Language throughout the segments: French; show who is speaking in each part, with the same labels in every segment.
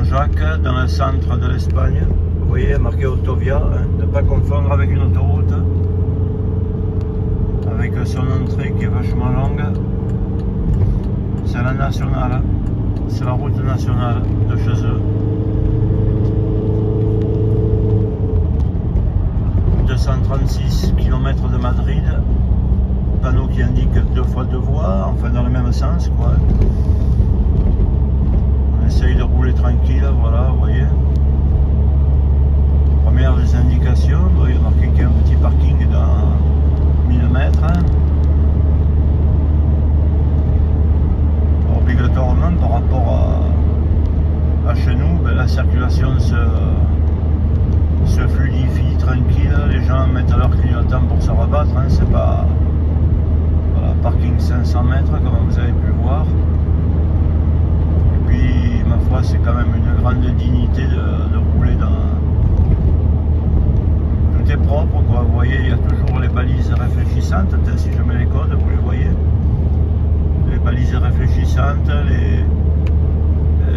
Speaker 1: Saint-Jacques, dans le centre de l'Espagne. Vous voyez, marqué Autovia, hein, ne pas confondre avec une autoroute, avec son entrée qui est vachement longue. C'est la nationale, c'est la route nationale de chez eux. 236 km de Madrid, panneau qui indique 2 fois 2 voies, enfin dans le même sens quoi. On essaye de rouler tranquille, voilà, vous voyez. Première des indications, il y a marqué qu'il y a un petit parking dans 1000 mètres. Obligatoirement par rapport à chez nous, ben, la circulation se fluidifie tranquille, les gens mettent leur clignotant pour se rabattre, hein, c'est pas voilà, parking 500 mètres comme vous avez pu le voir. Et puis ma foi c'est quand même une grande dignité de rouler dans... Tout est propre quoi, vous voyez il y a toujours les balises réfléchissantes, peut-être si je mets les codes vous les voyez. Les balises réfléchissantes,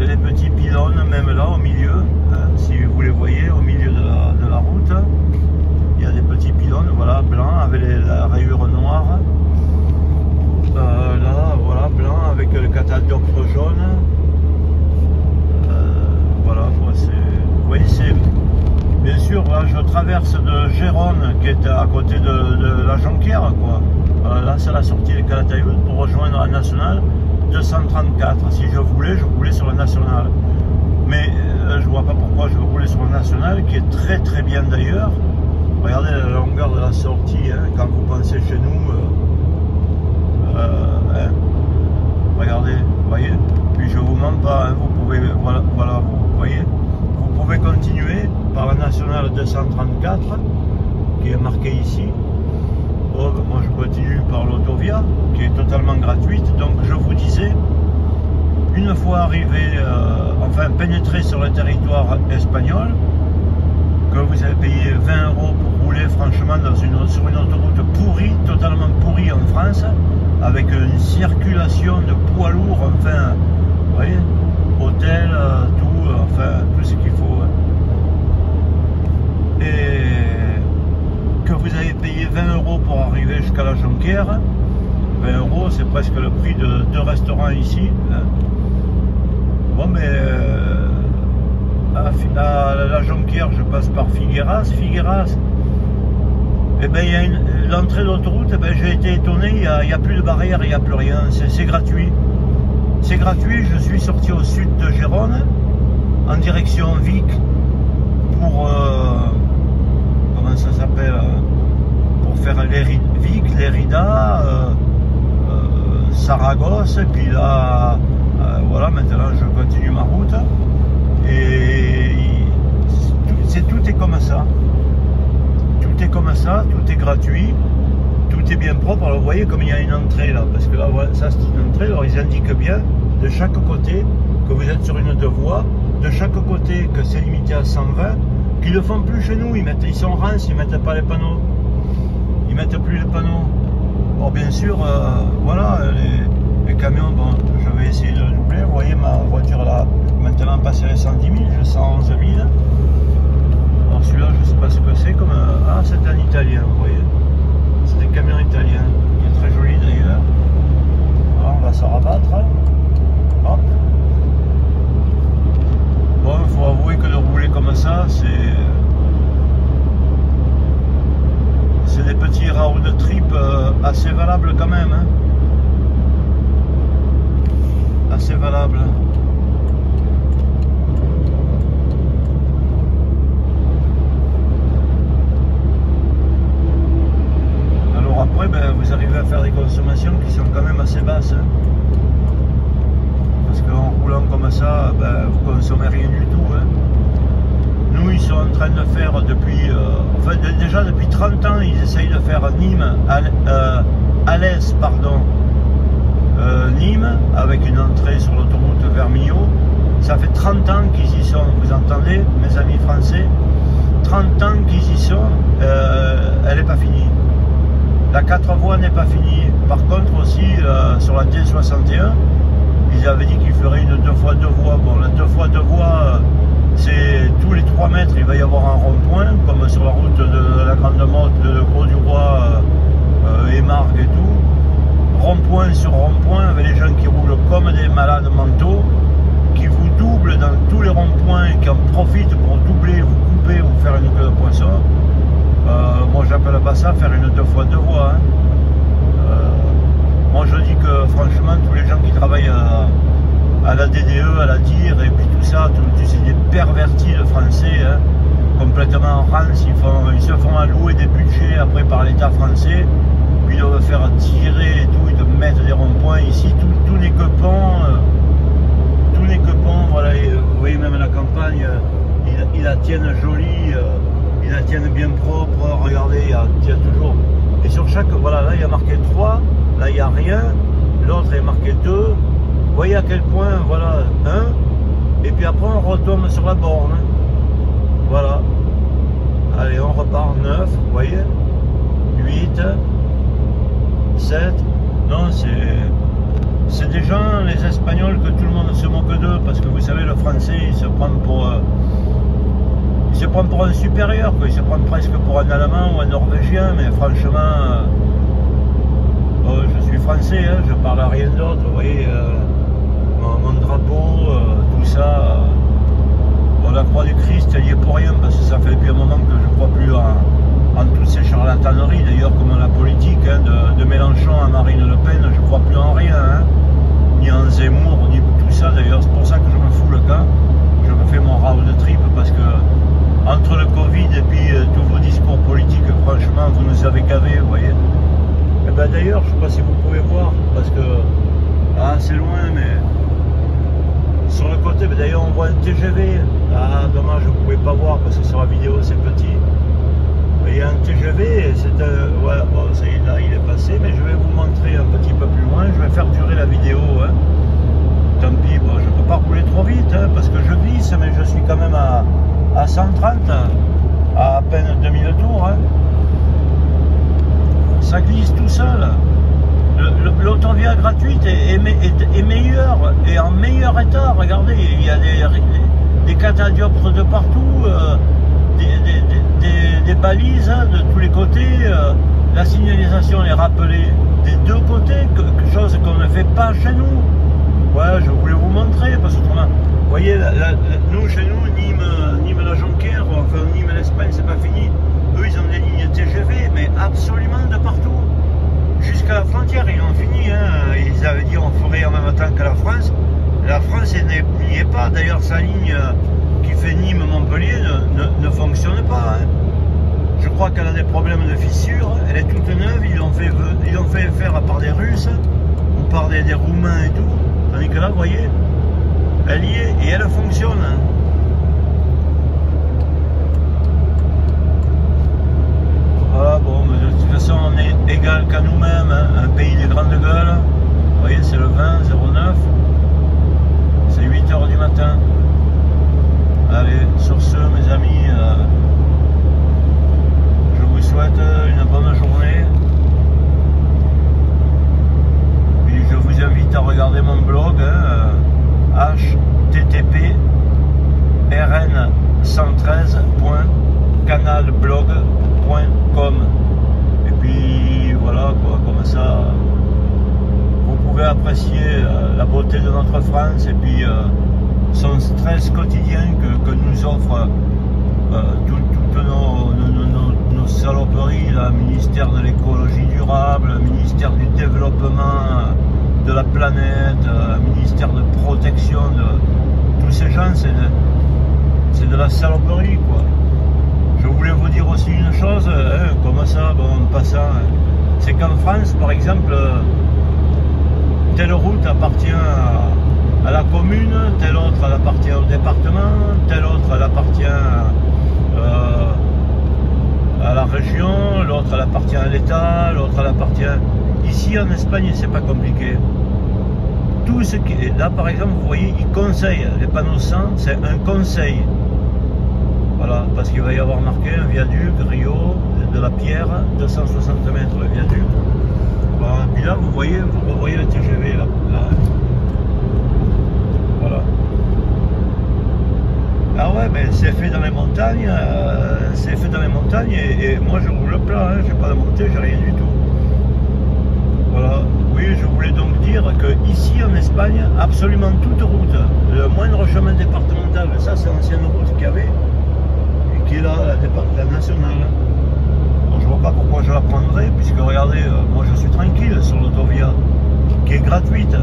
Speaker 1: les petits pylônes même là au milieu, hein, si vous les voyez au milieu de la route, il y a des petits pylônes, voilà, blancs avec la rayure noire. Là, voilà, blanc avec le catadioptre jaune. Voilà, quoi, c'est... Vous voyez, c'est... Bien sûr, là, je traverse de Gérone, qui est à côté de la Jonquière, quoi. Là, c'est la sortie de Calatayud pour rejoindre la nationale 234. Si je roulais sur la nationale. Mais je vois pas pourquoi je veux rouler sur la nationale, qui est très très bien d'ailleurs. Regardez la longueur de la sortie, hein, quand vous pensez chez nous. Hein, regardez, vous voyez. Puis je vous mens pas, hein, vous pouvez, voilà, vous voyez. Vous pouvez continuer par la nationale 234, qui est marquée ici. Bon, moi je continue par l'Autovia, qui est totalement gratuite. Donc je vous disais, une fois arrivé, enfin pénétré sur le territoire espagnol, que vous avez payé 20 € pour rouler franchement sur une autoroute pourrie, totalement pourrie en France, avec une circulation de poids lourds, enfin, vous voyez, hôtel, tout, enfin, tout ce qu'il faut. Et que vous avez payé 20 € pour arriver jusqu'à la Jonquière, 20 € c'est presque le prix de 2 restaurants ici. Hein. Bon mais à la Jonquière je passe par Figueras, et ben il y a l'entrée d'autoroute, ben, j'ai été étonné, il n'y a plus de barrière, il n'y a plus rien, c'est gratuit. C'est gratuit, je suis sorti au sud de Gérone, en direction Vic, pour comment ça s'appelle, pour faire Vic, Lérida, Saragosse, et puis là, voilà, maintenant je continue ma route, et tout est comme ça. Tout est comme ça, tout est gratuit, tout est bien propre. Alors vous voyez comme il y a une entrée là, parce que là, voilà, ça c'est une entrée, alors ils indiquent bien de chaque côté que vous êtes sur une 2 voies, de chaque côté que c'est limité à 120, qu'ils ne le font plus chez nous, ils sont rances, ils mettent pas les panneaux, ils mettent plus les panneaux. Bon bien sûr, voilà, les camions, bon, je vais essayer de doubler, vous voyez ma voiture là, maintenant passé les 110 000, j'ai 111 000. Alors celui-là, je ne sais pas ce que c'est, comme ah c'est un italien, vous voyez, c'est des camions italiens, qui est très joli d'ailleurs. Alors on va se rabattre, hop. Bon, il faut avouer que de rouler comme ça, c'est des petits road trips assez valables quand même, hein. Assez valables. Alors après, ben, vous arrivez à faire des consommations qui sont quand même assez basses. Parce qu'en roulant comme ça, ben, vous consommez rien du tout. Hein. Nous, ils sont en train de faire depuis, enfin déjà depuis 30 ans, ils essayent de faire Nîmes, Alès, pardon, Nîmes, avec une entrée sur l'autoroute vers Millau. Ça fait 30 ans qu'ils y sont, vous entendez, mes amis français, 30 ans qu'ils y sont, elle n'est pas finie. La 4 voies n'est pas finie. Par contre aussi, sur la D61, ils avaient dit qu'ils feraient une 2 fois 2 voies. Bon, la 2 fois 2 voies, c'est tous les 3 mètres, il va y avoir un rond-point, comme sur la route de la Grande Motte, de Grau-du-Roi, Émargues et tout. Rond-point sur rond-point, avec les gens qui roulent comme des malades mentaux, qui vous doublent dans tous les ronds-points et qui en profitent pour doubler, vous couper, vous faire une queue de poisson. Moi, j'appelle pas ça faire une 2 fois 2 voies. Hein. Moi, je dis que franchement, tous les gens qui travaillent à la DDE, à la DIR et puis tout ça, c'est des pervertis de français, hein, complètement rance. Ils se font allouer des budgets après par l'État français, puis ils doivent faire tirer et tout, ils doivent mettre des ronds-points ici, tout n'est que pont. Tout n'est que pont, voilà, et, vous voyez même la campagne, ils la tiennent jolie, ils la tiennent bien propre, regardez, il y a toujours. Et sur chaque, voilà, là il y a marqué 3, là il n'y a rien, l'autre est marqué 2, vous voyez à quel point, voilà, 1, et puis après on retombe sur la borne, voilà, allez on repart, 9, vous voyez, 8, 7, non c'est des gens, les Espagnols, que tout le monde se moque d'eux, parce que vous savez, le Français, il se prend pour un supérieur, quoi. Il se prend presque pour un Allemand ou un Norvégien, mais franchement, je suis Français, hein, je parle à rien d'autre, vous voyez, mon drapeau, tout ça, la croix du Christ, elle y est pour rien, parce que ça fait depuis un moment que je ne crois plus en toutes ces charlataneries, d'ailleurs, comme la politique, hein, de Mélenchon à Marine Le Pen, je ne crois plus en rien, hein, ni en Zemmour, ni tout ça, d'ailleurs, c'est pour ça que je me fous le camp, je me fais mon round de trip, parce que entre le Covid et puis tous vos discours politiques, franchement, vous nous avez gavés, vous voyez. Et ben d'ailleurs, je ne sais pas si vous pouvez voir, parce que, c'est loin, mais sur le côté, ben d'ailleurs, on voit un TGV, dommage, vous ne pouvez pas voir, parce que sur la vidéo, c'est petit. Il y a un TGV, ouais, bon, ça y est, là il est passé, mais je vais vous montrer un petit peu plus loin, je vais faire durer la vidéo, hein. Tant pis, bon, je ne peux pas rouler trop vite, hein, parce que je glisse, mais je suis quand même à 130, à peine 2000 tours, hein. Ça glisse tout seul. L'autovia gratuite est meilleure, et en meilleur état, regardez, il y a des catadioptres de partout, des balises, hein, de tous les côtés, la signalisation est rappelée des deux côtés, quelque chose qu'on ne fait pas chez nous. Ouais, je voulais vous montrer, parce que vous voyez, nous, chez nous, Nîmes la Jonquière, enfin Nîmes l'Espagne, c'est pas fini. Eux, ils ont des lignes TGV, mais absolument de partout. Jusqu'à la frontière, ils ont fini, hein. Ils avaient dit on ferait en même temps que la France. La France n'y est pas, d'ailleurs sa ligne qui fait Nîmes-Montpellier ne fonctionne pas, hein. Je crois qu'elle a des problèmes de fissure, elle est toute neuve, ils l'ont fait faire par des Russes ou par des Roumains et tout, tandis que là, vous voyez, elle y est et elle fonctionne, hein. Voilà, bon, mais de toute façon, on est égal qu'à nous-mêmes, hein, un pays des grandes gueules. Vous voyez, c'est le 20-09, c'est 8 h du matin. Allez, sur ce, mes amis, je vous souhaite une bonne journée. Puis je vous invite à regarder mon blog, hein, http rn113.canalblog.com. Et puis voilà, quoi, comme ça, vous pouvez apprécier la beauté de notre France et puis son stress quotidien que nous offre toutes nos saloperies, le ministère de l'écologie durable, le ministère du développement de la planète, le ministère de protection de tous ces gens, c'est de la saloperie, quoi. Je voulais vous dire aussi une chose, hein, comme ça, bon, en passant, c'est qu'en France, par exemple, telle route appartient à la commune, telle autre elle appartient au département, telle autre elle appartient à la région, l'autre elle appartient à l'État, l'autre elle appartient... Ici en Espagne c'est pas compliqué. Tout ce qui est là, par exemple, vous voyez, ils conseillent, les panneaux 100, c'est un conseil. Voilà, parce qu'il va y avoir marqué un viaduc, Rio, de la Pierre, 260 mètres le viaduc. Voilà, puis là vous voyez, vous revoyez le TGV là. c'est fait dans les montagnes, et moi je roule plat, hein, j'ai pas de montée, j'ai rien du tout. Voilà, oui, je voulais donc dire que ici en Espagne, absolument toute route, le moindre chemin départemental, ça c'est l'ancienne route qu'il y avait, et qui est là, la nationale. Donc, je vois pas pourquoi je la prendrais, puisque regardez, moi je suis tranquille sur l'autovia, qui est gratuite.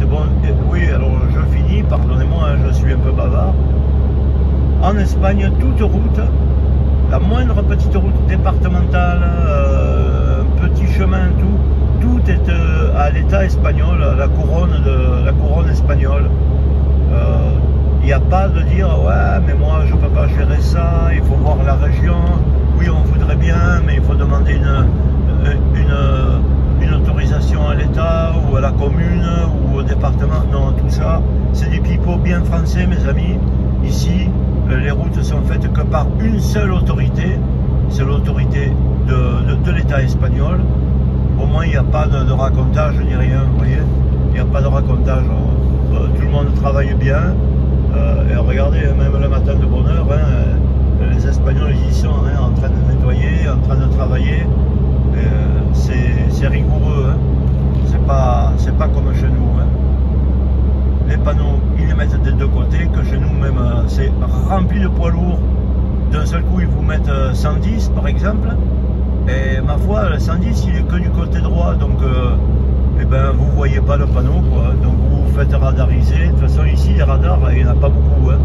Speaker 1: Bon, oui, alors je finis, pardonnez-moi, hein, je suis un peu bavard. En Espagne, toute route, la moindre petite route départementale, petit chemin, tout est à l'état espagnol, à la couronne espagnole. Il n'y a pas de dire ouais, mais moi je peux pas gérer ça, il faut voir la région. Oui, on voudrait bien, mais il faut demander une autorisation à l'État ou à la commune ou au département. Non, tout ça, c'est du pipeau bien français, mes amis. Ici, les routes sont faites que par une seule autorité, c'est l'autorité de l'État espagnol. Au moins, il n'y a pas de racontage ni rien, vous voyez. Il n'y a pas de racontage. Tout le monde travaille bien. Et regardez, même le matin de bonne heure, hein, les Espagnols ils y sont, hein, en train de nettoyer, en train de travailler. C'est rigoureux, hein. C'est pas comme chez nous, hein. Les panneaux, ils les mettent des deux côtés, que chez nous même, c'est rempli de poids lourds. D'un seul coup, ils vous mettent 110 par exemple, et ma foi, le 110 il est que du côté droit, donc eh ben, vous voyez pas le panneau, quoi. Donc vous vous faites radariser. De toute façon, ici, les radars, il n'y en a pas beaucoup, hein,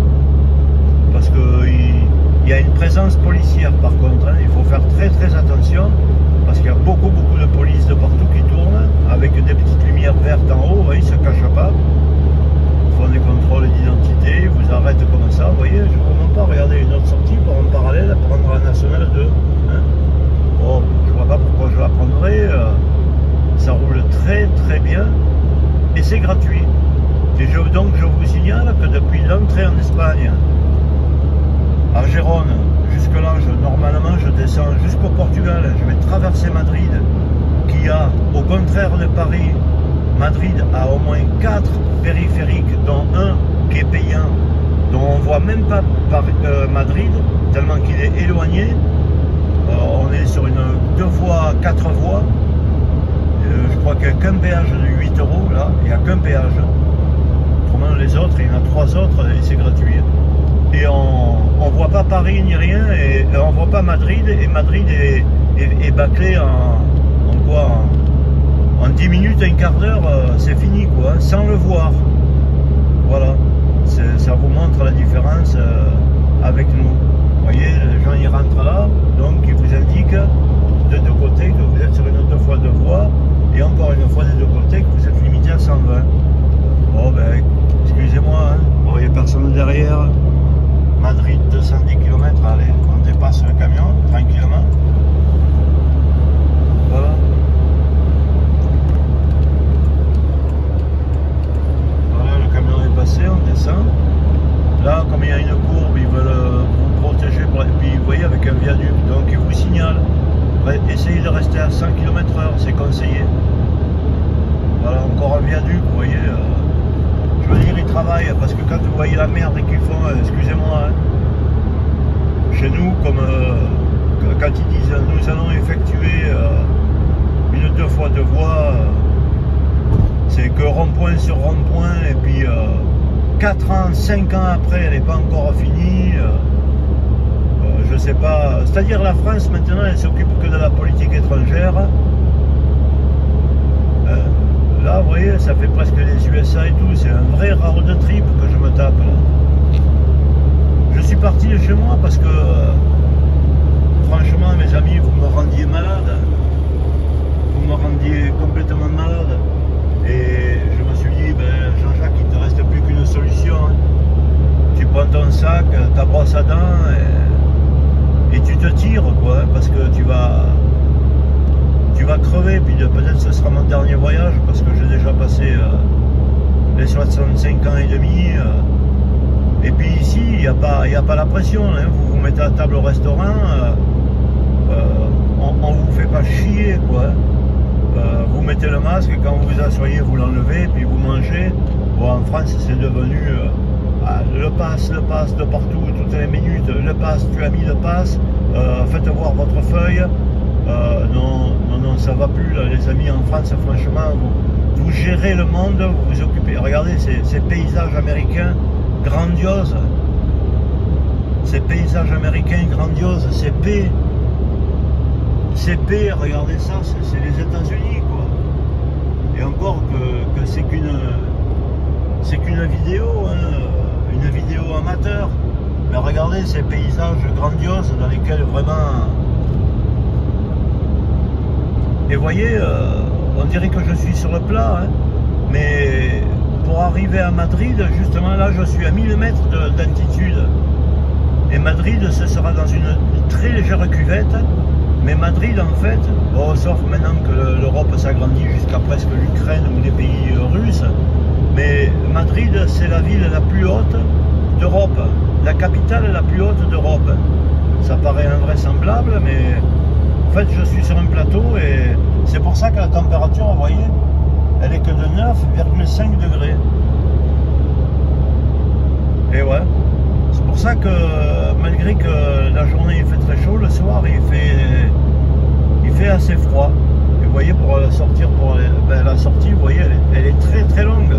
Speaker 1: parce qu'il y a une présence policière par contre, hein. Il faut faire très attention, parce qu'il y a beaucoup de police de partout qui tournent, avec des petites lumières vertes en haut, hein, ils ne se cachent pas. Ils font des contrôles d'identité, ils vous arrêtent comme ça, vous voyez, je ne vous montre pas, regardez une autre sortie pour en parallèle, prendre la nationale 2. Hein. Bon, je ne vois pas pourquoi je la prendrais, ça roule très bien, et c'est gratuit. Et donc je vous signale que depuis l'entrée en Espagne, à Gérone, jusque là, normalement je descends jusqu'au Portugal, je vais traverser Madrid, qui a, au contraire de Paris, Madrid a au moins 4 périphériques, dont un qui est payant, dont on ne voit même pas Madrid, tellement qu'il est éloigné. On est sur une 2 voies, 4 voies. Je crois qu'il n'y a qu'un péage de 8 € là, il n'y a qu'un péage. Autrement les autres, il y en a 3 autres et c'est gratuit. Et on ne voit pas Paris ni rien, et on ne voit pas Madrid, et Madrid est bâclé en quoi, en 10 minutes, un quart d'heure, c'est fini quoi, sans le voir. Voilà, ça vous montre la différence avec nous. Vous voyez, les gens ils rentrent là, donc ils vous indiquent de deux côtés que vous êtes sur une 2 fois 2 voies, et encore une fois des deux côtés que vous êtes limité à 120. Bon ben, excusez-moi, hein, vous voyez personne derrière. Madrid 210 km, allez, on dépasse le camion tranquillement. Voilà. Voilà, le camion est passé, on descend. Là, comme il y a une courbe, ils veulent vous protéger, et puis vous voyez avec un viaduc, donc ils vous signalent. Essayez de rester à 100 km/h, c'est conseillé. Voilà, encore un viaduc, vous voyez. Je veux dire, ils travaillent, parce que quand vous voyez la merde qu'ils font, excusez-moi, hein, chez nous, comme quand ils disent nous allons effectuer une 2 fois 2 voies, c'est que rond-point sur rond-point, et puis 4 ans, 5 ans après, elle n'est pas encore finie. Je sais pas, c'est-à-dire la France maintenant, elle s'occupe que de la politique étrangère. Là, vous voyez, ça fait presque les USA et tout, c'est un vrai road trip que je me tape là. Je suis parti de chez moi parce que, franchement, mes amis, vous me rendiez malade. Vous me rendiez complètement malade. Et je me suis dit, ben, Jean-Jacques, il ne te reste plus qu'une solution. Hein. Tu prends ton sac, ta brosse à dents, et tu te tires, quoi, hein, parce que tu vas crever, puis peut-être ce sera mon dernier voyage, parce que j'ai déjà passé les 65 ans et demi, et puis ici, il n'y a pas la pression, hein, vous vous mettez à table au restaurant, on vous fait pas chier, quoi, vous mettez le masque, quand vous vous asseyez, vous l'enlevez, puis vous mangez. Bon, en France, c'est devenu le pass de partout, toutes les minutes, le pass, tu as mis le pass, faites voir votre feuille. Non, ça va plus là, les amis, en France, franchement, vous gérez le monde, vous vous occupez. Regardez ces paysages américains grandioses. Ces paysages américains grandioses, ces paix, regardez ça, c'est les États-Unis, quoi. Et encore que c'est qu'une vidéo, hein, une vidéo amateur. Mais regardez ces paysages grandioses dans lesquels vraiment... Et voyez, on dirait que je suis sur le plat, hein, mais pour arriver à Madrid, justement là, je suis à 1000 mètres d'altitude. Et Madrid, ce sera dans une très légère cuvette. Mais Madrid, en fait, bon, sauf maintenant que l'Europe s'agrandit jusqu'à presque l'Ukraine ou les pays russes, mais Madrid, c'est la ville la plus haute d'Europe, la capitale la plus haute d'Europe. Ça paraît invraisemblable, mais en fait, je suis sur un plateau et c'est pour ça que la température, vous voyez, elle est que de 9,5 degrés. Et ouais. C'est pour ça que malgré que la journée il fait très chaud, le soir il fait assez froid. Et vous voyez, pour sortir, la sortie, vous voyez, elle est très très longue.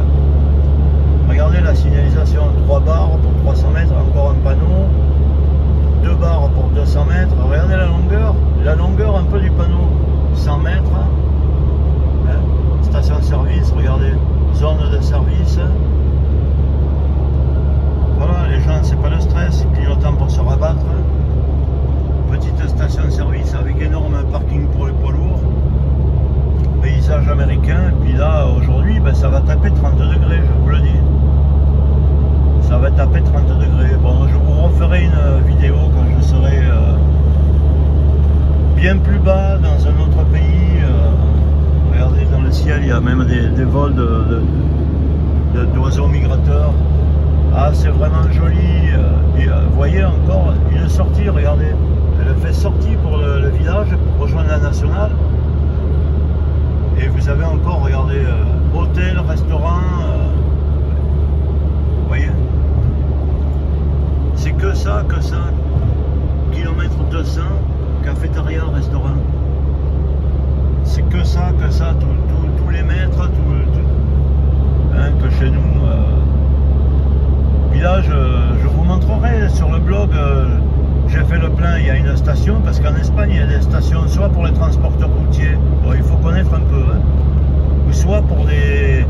Speaker 1: Regardez la signalisation, 3 barres pour 300 mètres, encore un panneau, 2 barres pour 200 mètres. Regardez la longueur un peu du panneau, 100 mètres. Hein, station-service, regardez, zone de service. Voilà, les gens, c'est pas le stress, ils clignotent pour se rabattre. Petite station-service avec énorme parking pour les poids lourds. Paysage américain, et puis là, aujourd'hui, ben, ça va taper 30 degrés, je vous le dis. Ça va taper 30 degrés. Bon, je vous referai une vidéo quand je serai bien plus bas dans un autre pays. Regardez, dans le ciel, il y a même des vols d'oiseaux migrateurs. Ah, c'est vraiment joli. Et vous voyez encore une sortie, regardez. Elle fait sortie pour le village, pour rejoindre la nationale. Et vous avez encore, regardez, hôtel, restaurant. Vous voyez? C'est que ça. Kilomètre 200, cafétéria, restaurant. C'est que ça, tous les mètres, hein, que chez nous. Puis là, je vous montrerai sur le blog, j'ai fait le plein, il y a une station, parce qu'en Espagne, il y a des stations soit pour les transporteurs routiers, bon, il faut connaître un peu, hein, ou soit pour des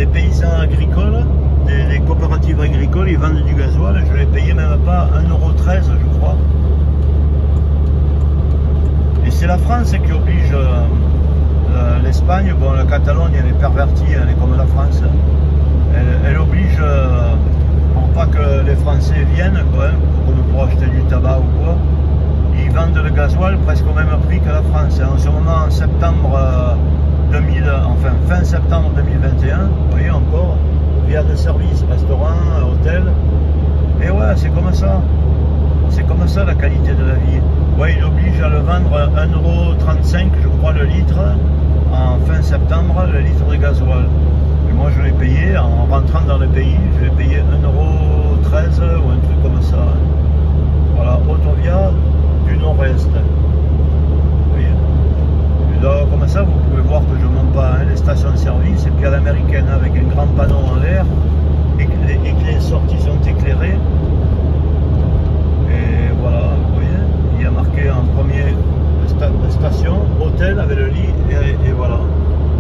Speaker 1: paysans agricoles, des coopératives agricoles, ils vendent du gasoil, je l'ai payé même pas 1,13 €, je crois. Et c'est la France qui oblige l'Espagne, bon, la Catalogne, elle est pervertie, elle est comme la France, elle oblige... pour pas que les Français viennent, quoi, comme pour acheter du tabac ou quoi, ils vendent le gasoil presque au même prix que la France. En ce moment, en septembre fin septembre 2021, vous voyez encore, il y a des services, restaurants, hôtels, et ouais, c'est comme ça. C'est comme ça la qualité de la vie. Ouais, il oblige à le vendre 1,35 €, je crois, le litre, en fin septembre, le litre de gasoil. Et moi je l'ai payé, en rentrant dans le pays, je l'ai payé 1,13 € ou un truc comme ça. Voilà, Autovia du Nord-Est. Vous voyez? Et là, comme ça, vous pouvez voir que je ne monte pas, hein, les stations-service, et puis à l'américaine, avec un grand panneau en l'air, et que les sorties sont éclairées. Et voilà, vous voyez, il y a marqué en premier station, hôtel avec le lit, et voilà.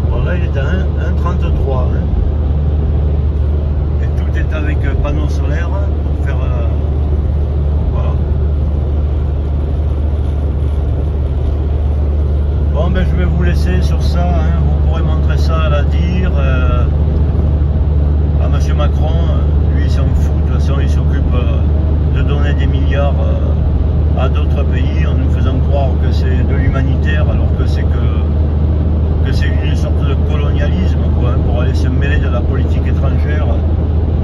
Speaker 1: Bon, là, il est à 1,33 €. Hein. Et tout est avec panneau solaire pour faire... voilà. Bon, ben, je vais vous laisser sur ça. Hein. Vous pourrez montrer ça à la dire à M. Macron. Lui, il s'en fout. De toute façon, il s'occupe de donner des milliards à d'autres pays en nous faisant croire que c'est de l'humanitaire alors que c'est une sorte de colonialisme, quoi, hein, pour aller se mêler de la politique étrangère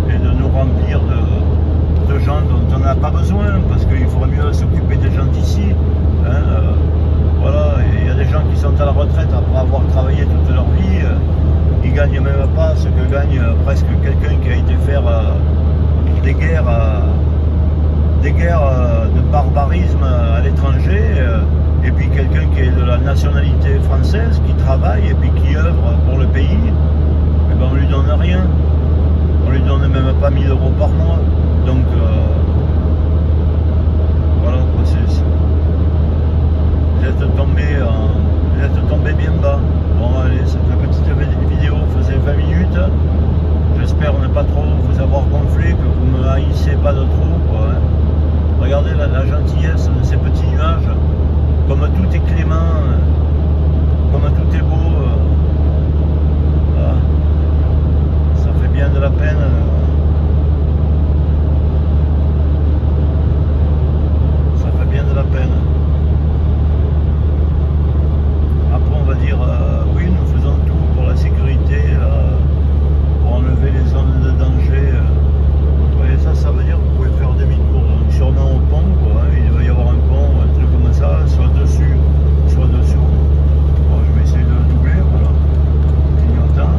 Speaker 1: et de nous remplir de gens dont on n'a pas besoin, parce qu'il faudrait mieux s'occuper des gens d'ici. Hein, voilà, il y a des gens qui sont à la retraite après avoir travaillé toute leur vie, ils gagnent même pas ce que gagne presque quelqu'un qui a été faire des guerres de barbarisme à l'étranger, et puis quelqu'un qui est de la nationalité française, qui travaille et puis qui œuvre pour le pays, et ben on lui donne rien. On lui donne même pas 1000 € par mois. Donc voilà, vous êtes tombé bien bas. Bon allez, cette petite vidéo faisait 20 minutes. J'espère ne pas trop vous avoir gonflé, que vous ne me haïssez pas de trop, quoi, hein. Regardez la gentillesse de ces petits nuages, comme tout est clément, comme tout est beau. Voilà. Ça fait bien de la peine. Ça fait bien de la peine. Après on va dire, oui, nous faisons tout pour la sécurité, pour enlever les zones de danger. Vous voyez, ça veut dire que vous pouvez faire demi-tour, donc sûrement au pont, quoi, hein. Il va y avoir un pont, un truc comme ça, soit dessus, soit dessous. Bon, je vais essayer de le doubler, voilà, clignotant.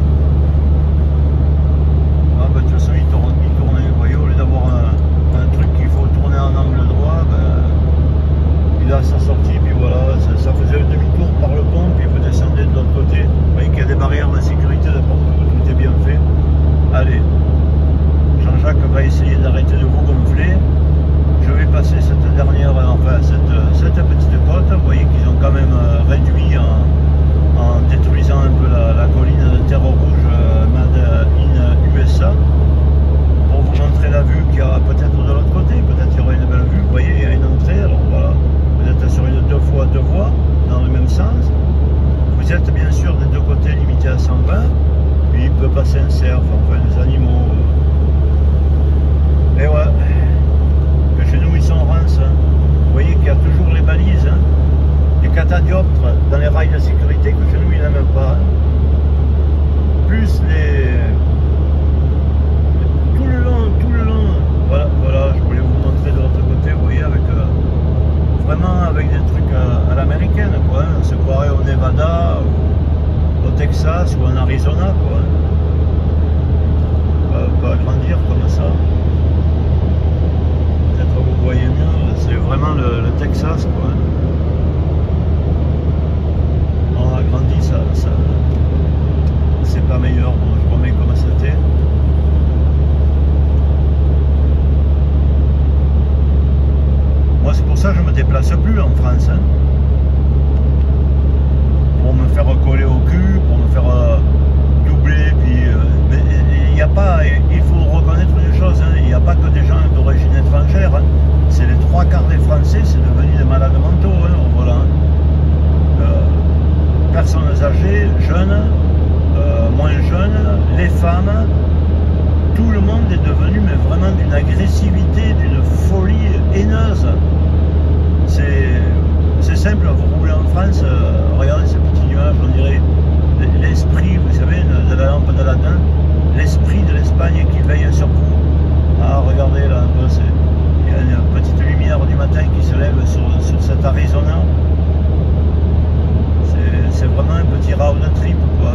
Speaker 1: Ah bah de toute façon il tournait, vous voyez, au lieu d'avoir un truc qu'il faut tourner en angle droit, ben, il a sa sortie, puis voilà, ça faisait un demi-tour par le pont, puis vous descendez de l'autre côté. Vous voyez qu'il y a des barrières de sécurité de partout, tout est bien fait. Allez, Jean-Jacques va essayer d'arrêter de vous gonfler. Je vais passer cette dernière, enfin cette petite côte. Vous voyez qu'ils ont quand même réduit en détruisant un peu la colline de terre rouge Made in USA, pour vous montrer la vue qu'il y aura peut-être de l'autre côté. Peut-être qu'il y aura une belle vue. Vous voyez, il y a une entrée, alors voilà. Vous êtes sur une 2 fois 2 voies dans le même sens. Vous êtes bien sûr des deux côtés limités à 120. Puis il peut passer un cerf, enfin des animaux. Et ouais, que chez nous ils sont rinces. Hein. Vous voyez qu'il y a toujours les balises, hein. Les catadioptres dans les rails de sécurité, que chez nous ils n'aiment pas. Hein. Plus tout le long, voilà, je voulais vous montrer de l'autre côté, vous voyez, avec vraiment avec des trucs à l'américaine, quoi, hein. On se croirait au Nevada, au Texas ou en Arizona, quoi. Pas agrandir comme ça. Peut-être que vous voyez mieux, c'est vraiment le Texas, quoi. On agrandit ça c'est pas meilleur, bon, je remets comme c'était. Moi c'est pour ça que je me déplace plus en France, hein. Pour me faire coller au cul, pour me faire doubler, puis mais il n'y a pas, il faut reconnaître une chose, hein, il n'y a pas que des gens d'origine étrangère, hein. C'est les 3/4 des Français, c'est devenu des malades mentaux, hein, au volant. Personnes âgées, jeunes, moins jeunes, les femmes, tout le monde est devenu mais vraiment d'une agressivité, d'une folie haineuse. C'est simple, vous roulez en France, regardez ces petits nuages, on dirait l'esprit, vous savez, de la lampe d'Aladin, l'esprit de l'Espagne qui veille sur vous. Ah, regardez là un peu, il y a une petite lumière du matin qui se lève sur cet Arizona. C'est vraiment un petit road trip, quoi.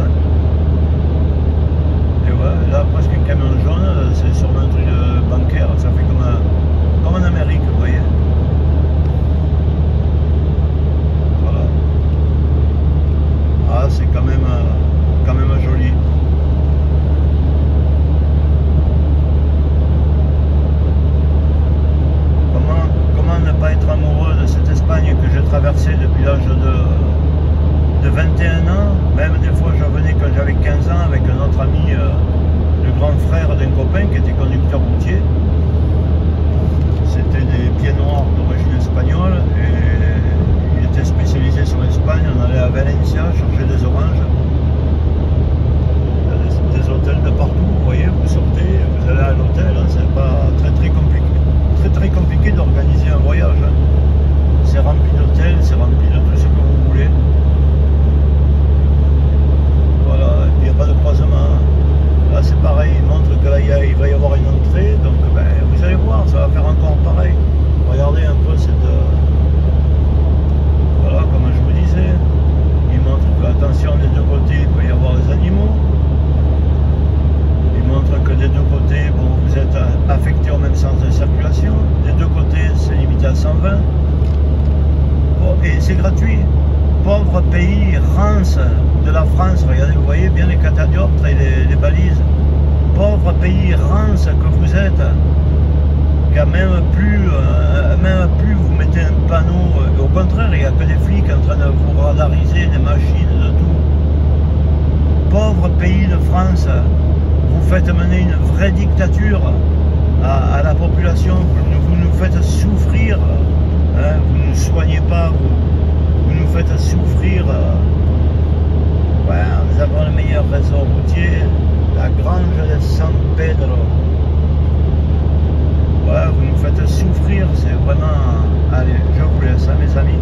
Speaker 1: Et ouais, là presque un camion jaune, c'est sûrement un truc bancaire, ça fait comme en Amérique, vous voyez. Voilà. Ah, c'est quand même pauvre pays, rance de la France, regardez, vous voyez bien les catadioptres et les balises. Pauvre pays, rance que vous êtes, qu'à même plus vous mettez un panneau, au contraire, il n'y a que des flics en train de vous radariser, des machines, de tout. Pauvre pays de France, vous faites mener une vraie dictature à la population, vous nous faites souffrir, hein, vous ne nous soignez pas, vous nous faites souffrir. Ouais, nous avons le meilleur réseau routier, la Grange de San Pedro. Ouais, vous nous faites souffrir, c'est vraiment... Allez, je vous laisse, hein, mes amis.